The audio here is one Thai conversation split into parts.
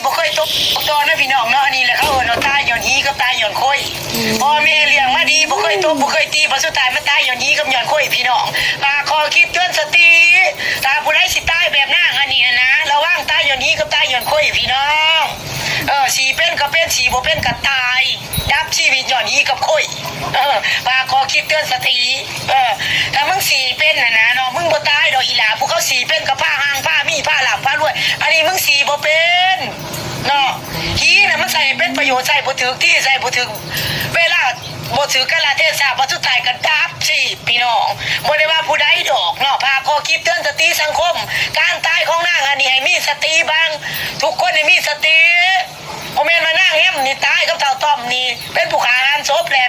บ่เคยตกตอนนะพี่น้องเนาะอันนี้แหละเขาเนาะตายย้อนฮีกับตายย้อนค่อยพ่อแม่เลี้ยงมาดีบ่เคยตกบ่เคยตีพอสุดท้ายมาตายย้อนฮีกับย้อนค่อยพี่น้องขอคิดเตือนสติตาผู้ใดสิตายแบบนางอันนี้นะระวังตายย้อนฮีกับตายย้อนค่อยพี่น้องสีเป็นก็เป็นสีบ่เป็นก็ตายดับชีวิตย้อนฮีกับค่อยขอคิดเตือนสติถ้ามึงสีเป็นนะเนาะมึงบ่ตายดอกอีหลาพวกเขาสีเป็นกับผ้าหางผ้ามีผ้าหลับผ้ารวยอันนี้มึงสีบ่เป็นเนาะฮีน่ะมันใส่เป็นประโยชน์ใส่บ่ถึกที่ใส่บ่ถึกเวลาบ่ถือกาลเทศะบ่สุดท้ายก็ดับสิพี่น้องบ่ได้ว่าผู้ใดดอกเนาะพาขอคิดเตือนสติสังคมการตายของนางอันนี้ให้มีสติบ้างทุกคนให้มีสติบ่แม่นมานางแฮมนี่ตายกับเต่าต้อมนี่เป็นผู้ฆ่าหันศพแหละ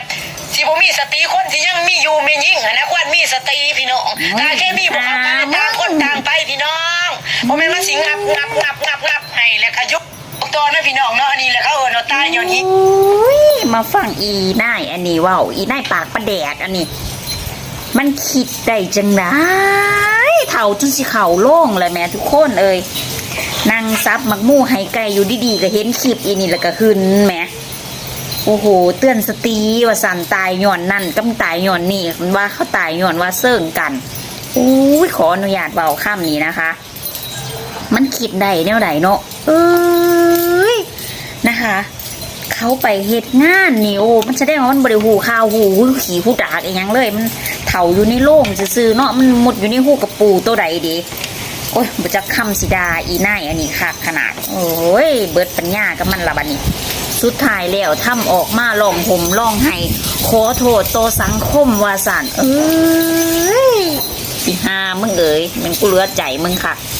สิบ่มีสติคนที่ยังมีอยู่มียิ่งนะควรมีสติพี่น้องถ้าแค่มีบ่เข้ากันต่างคนต่างไปพี่น้องบ่แม่นว่าสิงับให้แล้วก็ยุบตอนนะพี่น้องเนาะอันนี้แหละเขาเนาะตายย้อนนี้มาฟังอีนายอันนี้ว้าวอีนายปากประแดกอันนี้มันคิดได้จังได๋เฒ่าจนสิเข่าโล่งเลยแม่ทุกคนเอ้ยนั่งซับมักมู่ให้ไก่อยู่ดีๆก็เห็นคลิปอีนี่แล้วก็ขึ้นแหมโอ้โหเตือนสติว่าสั่นตายย้อนนั่นกับตายย้อนนี่มันว่าเขาตายย้อนว่าเซิ่งกันอุ้ยขออนุญาตเบาค่ำนี้นะคะมันคิดได้แนวไหนเนาะนะคะเขาไปเหตุงานนี่โอ้มันแสดงว่ามันบริหูข้าวหูขี่ผู้ดากอย่างเลยมันเถาอยู่ในโล่งซื่อๆเนาะมันหมดอยู่ในหูกับปูตัวใดดีโอ้ยบจะคำสิดาอีน่ายอันนี้ค่ะขนาดโอ้ยเบิดปัญญากับมันละบัดนี้สุดท้ายแล้วทำออกมาลองห่มลองให้ขอโทษต่อสังคมว่าสั่นสิหามึงเอ๋ยมันกูเหลือใจมึงค่ะ